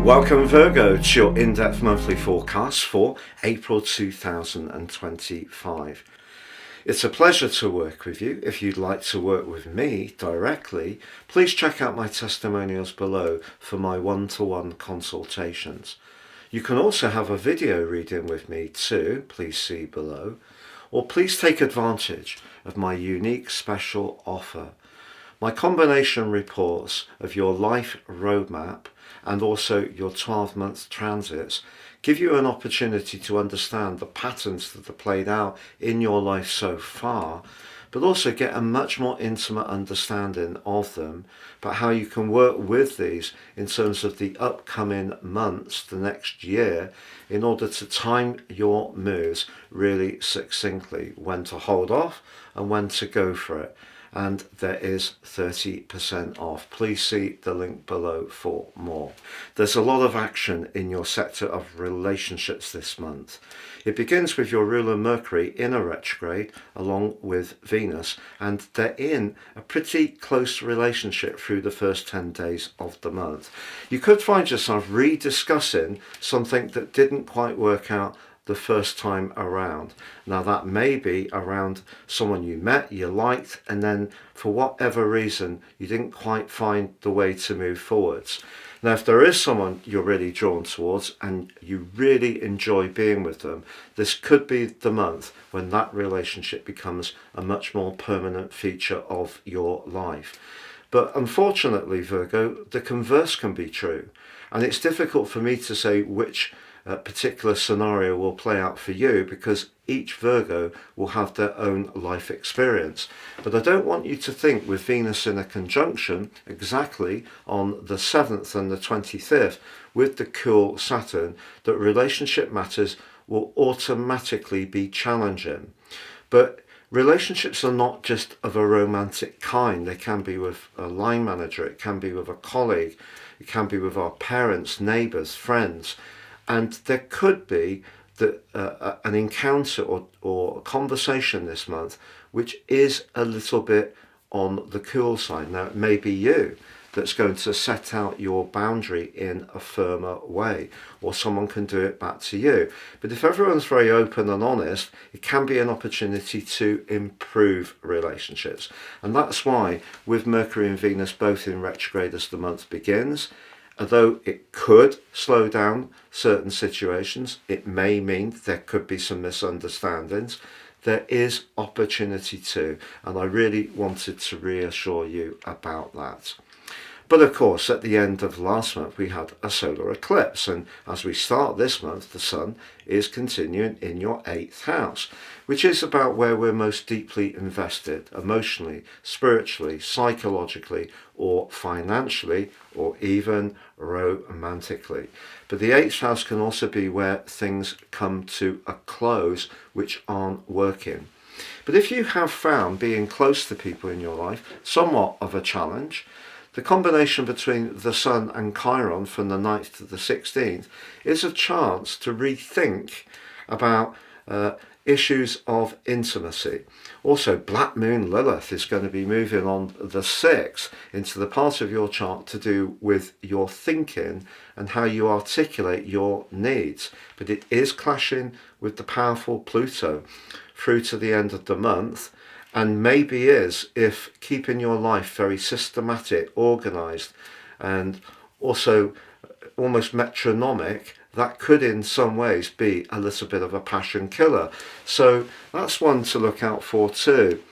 Welcome Virgo to your in-depth monthly forecast for April 2025. It's a pleasure to work with you. If you'd like to work with me directly, please check out my testimonials below for my one-to-one consultations. You can also have a video reading with me too, please see below, or please take advantage of my unique special offer. My combination reports of your life roadmap and also your 12-month transits give you an opportunity to understand the patterns that are played out in your life so far, but also get a much more intimate understanding of them, but how you can work with these in terms of the upcoming months, the next year, in order to time your moves really succinctly, when to hold off and when to go for it. And there is 30% off. Please see the link below for more. There's a lot of action in your sector of relationships this month. It begins with your ruler Mercury in a retrograde along with Venus, and they're in a pretty close relationship through the first 10 days of the month. You could find yourself rediscussing something that didn't quite work out the first time around. Now that may be around someone you met, you liked, and then for whatever reason you didn't quite find the way to move forwards. Now if there is someone you're really drawn towards and you really enjoy being with them, this could be the month when that relationship becomes a much more permanent feature of your life. But unfortunately, Virgo, the converse can be true, and it's difficult for me to say which particular scenario will play out for you, because each Virgo will have their own life experience. But I don't want you to think with Venus in a conjunction exactly on the 7th and the 25th with the cool Saturn that relationship matters will automatically be challenging. But relationships are not just of a romantic kind. They can be with a line manager, it can be with a colleague, it can be with our parents, neighbours, friends. And there could be an encounter or a conversation this month which is a little bit on the cool side. Now, it may be you that's going to set out your boundary in a firmer way, or someone can do it back to you. But if everyone's very open and honest, it can be an opportunity to improve relationships. And that's why with Mercury and Venus both in retrograde as the month begins, although it could slow down certain situations, it may mean there could be some misunderstandings, there is opportunity too, and I really wanted to reassure you about that. But of course, at the end of last month, we had a solar eclipse. And as we start this month, the sun is continuing in your 8th house, which is about where we're most deeply invested, emotionally, spiritually, psychologically, or financially, or even romantically. But the 8th house can also be where things come to a close which aren't working. But if you have found being close to people in your life somewhat of a challenge, the combination between the Sun and Chiron from the 9th to the 16th is a chance to rethink about issues of intimacy. Also, Black Moon Lilith is going to be moving on the 6th into the part of your chart to do with your thinking and how you articulate your needs. But it is clashing with the powerful Pluto through to the end of the month. And maybe is, if keeping your life very systematic, organised, and also almost metronomic, that could in some ways be a little bit of a passion killer. So that's one to look out for too.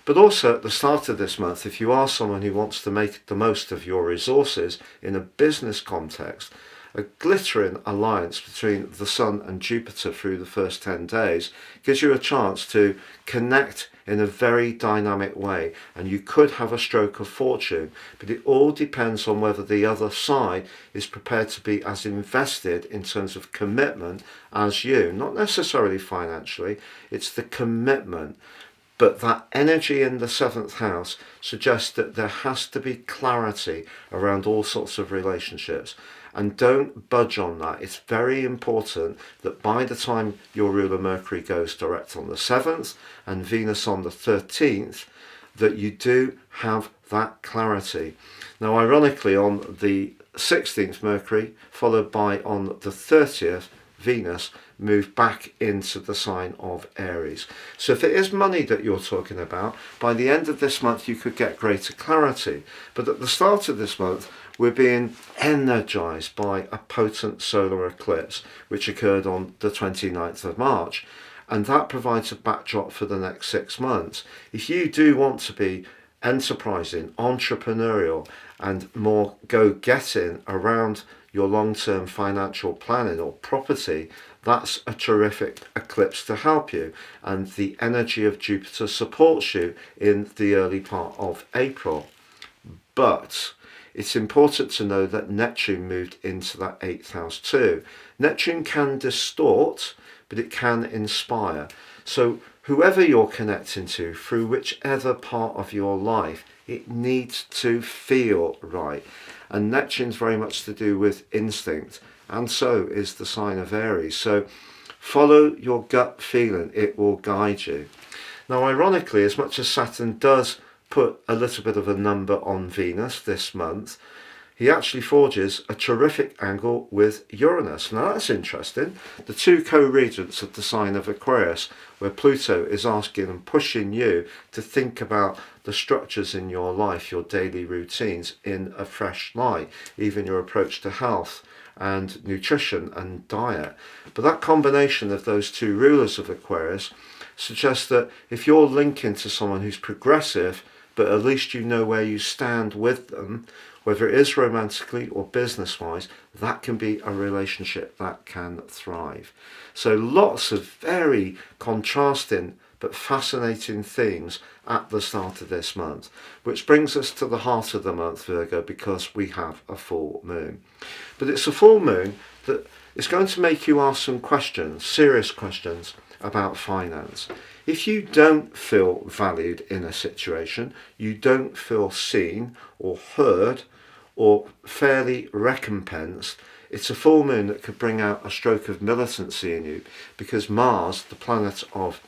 But also at the start of this month, if you are someone who wants to make the most of your resources in a business context, a glittering alliance between the Sun and Jupiter through the first 10 days gives you a chance to connect in a very dynamic way, and you could have a stroke of fortune. But it all depends on whether the other side is prepared to be as invested in terms of commitment as you. Not necessarily financially, it's the commitment. But that energy in the 7th house suggests that there has to be clarity around all sorts of relationships. And don't budge on that. It's very important that by the time your ruler Mercury goes direct on the 7th and Venus on the 13th, that you do have that clarity. Now, ironically, on the 16th, Mercury, followed by on the 30th, Venus, move back into the sign of Aries. So if it is money that you're talking about, by the end of this month you could get greater clarity. But at the start of this month, we're being energized by a potent solar eclipse, which occurred on the 29th of March. And that provides a backdrop for the next 6 months. If you do want to be enterprising, entrepreneurial, and more go-getting around your long-term financial planning or property, that's a terrific eclipse to help you. And the energy of Jupiter supports you in the early part of April. But it's important to know that Neptune moved into that 8th house too. Neptune can distort, but it can inspire. So whoever you're connecting to, through whichever part of your life, it needs to feel right. And Neptune's very much to do with instinct, and so is the sign of Aries. So follow your gut feeling, it will guide you. Now, ironically, as much as Saturn does put a little bit of a number on Venus this month, he actually forges a terrific angle with Uranus. Now that's interesting. The two co-regents of the sign of Aquarius, where Pluto is asking and pushing you to think about the structures in your life, your daily routines in a fresh light, even your approach to health and nutrition and diet. But that combination of those two rulers of Aquarius suggests that if you're linking to someone who's progressive, but at least you know where you stand with them, whether it is romantically or business-wise, that can be a relationship that can thrive. So lots of very contrasting but fascinating themes at the start of this month, which brings us to the heart of the month, Virgo, because we have a full moon. But it's a full moon that is going to make you ask some questions, serious questions about finance. If you don't feel valued in a situation, you don't feel seen or heard or fairly recompensed, it's a full moon that could bring out a stroke of militancy in you, because Mars, the planet of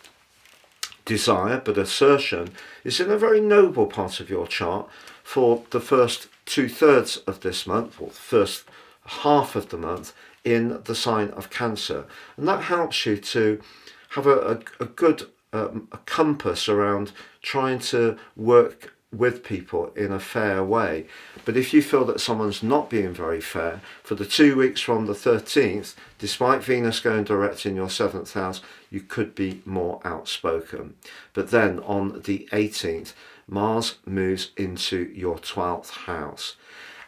desire but assertion, is in a very noble part of your chart for the first 2/3 of this month, or the first half of the month, in the sign of Cancer. And that helps you to have a good a compass around trying to work with people in a fair way. But if you feel that someone's not being very fair, for the 2 weeks from the 13th, despite Venus going direct in your 7th house, you could be more outspoken. But then on the 18th, Mars moves into your 12th house.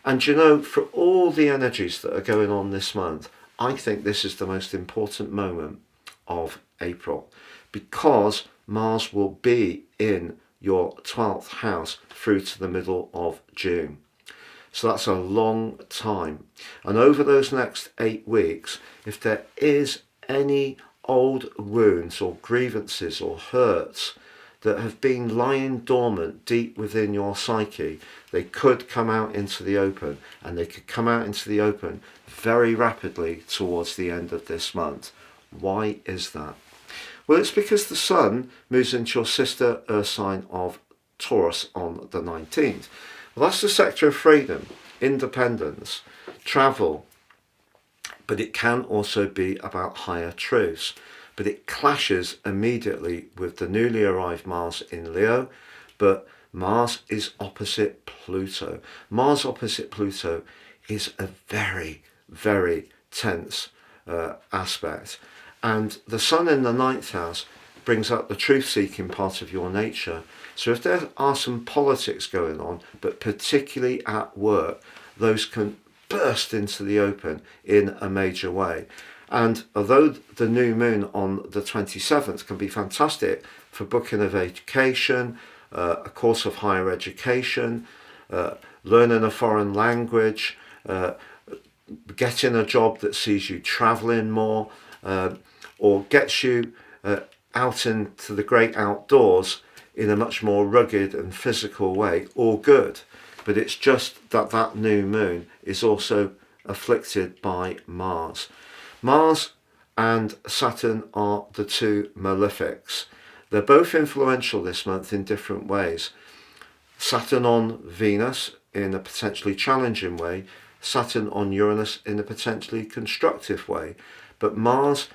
And you know, for all the energies that are going on this month, I think this is the most important moment of April, because Mars will be in your 12th house through to the middle of June. So that's a long time. And over those next 8 weeks, if there is any old wounds or grievances or hurts that have been lying dormant deep within your psyche, they could come out into the open, and they could come out into the open very rapidly towards the end of this month. Why is that? Well, it's because the Sun moves into your sister Earth sign of Taurus on the 19th. Well, that's the sector of freedom, independence, travel, but it can also be about higher truths. But it clashes immediately with the newly arrived Mars in Leo, but Mars is opposite Pluto. Mars opposite Pluto is a very, very tense aspect. And the Sun in the 9th house brings up the truth-seeking part of your nature. So if there are some politics going on, but particularly at work, those can burst into the open in a major way. And although the new moon on the 27th can be fantastic for booking a vacation, a course of higher education, learning a foreign language, getting a job that sees you traveling more, or gets you out into the great outdoors in a much more rugged and physical way, all good. But it's just that that new moon is also afflicted by Mars. Mars and Saturn are the two malefics. They're both influential this month in different ways. Saturn on Venus in a potentially challenging way, Saturn on Uranus in a potentially constructive way. But Mars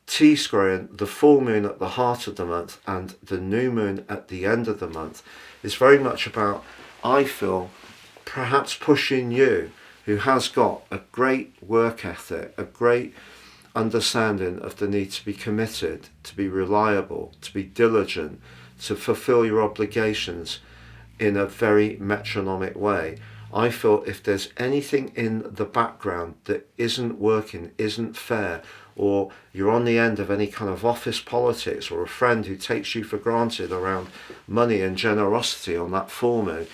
T-squaring the full moon at the heart of the month and the new moon at the end of the month is very much about, I feel, perhaps pushing you, who has got a great work ethic, a great understanding of the need to be committed, to be reliable, to be diligent, to fulfill your obligations in a very metronomic way. I feel if there's anything in the background that isn't working, isn't fair, or you're on the end of any kind of office politics, or a friend who takes you for granted around money and generosity on that full moon,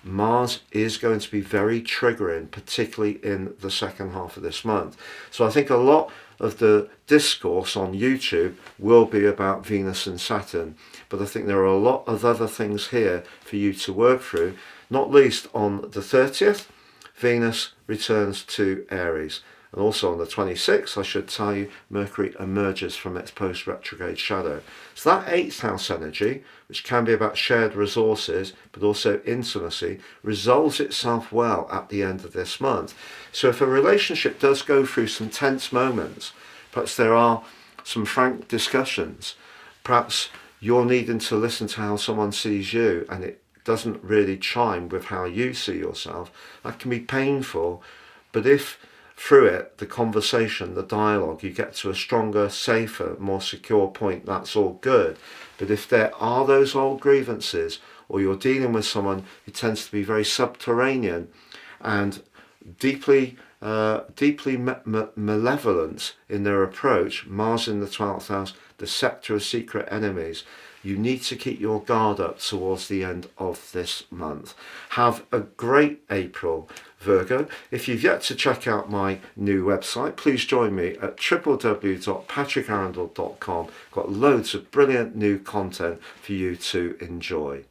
Mars is going to be very triggering, particularly in the second half of this month. So I think a lot of the discourse on YouTube will be about Venus and Saturn, but I think there are a lot of other things here for you to work through, not least on the 30th, Venus returns to Aries. And also on the 26th, I should tell you, Mercury emerges from its post-retrograde shadow. So that 8th house energy, which can be about shared resources, but also intimacy, resolves itself well at the end of this month. So if a relationship does go through some tense moments, perhaps there are some frank discussions, perhaps you're needing to listen to how someone sees you and it doesn't really chime with how you see yourself, that can be painful. But if through it, the conversation, the dialogue, you get to a stronger, safer, more secure point, that's all good. But if there are those old grievances, or you're dealing with someone who tends to be very subterranean and deeply malevolent in their approach, Mars in the 12th house, the sector of secret enemies, you need to keep your guard up towards the end of this month. Have a great April, Virgo. If you've yet to check out my new website, please join me at www.patrickarundell.com. Got loads of brilliant new content for you to enjoy.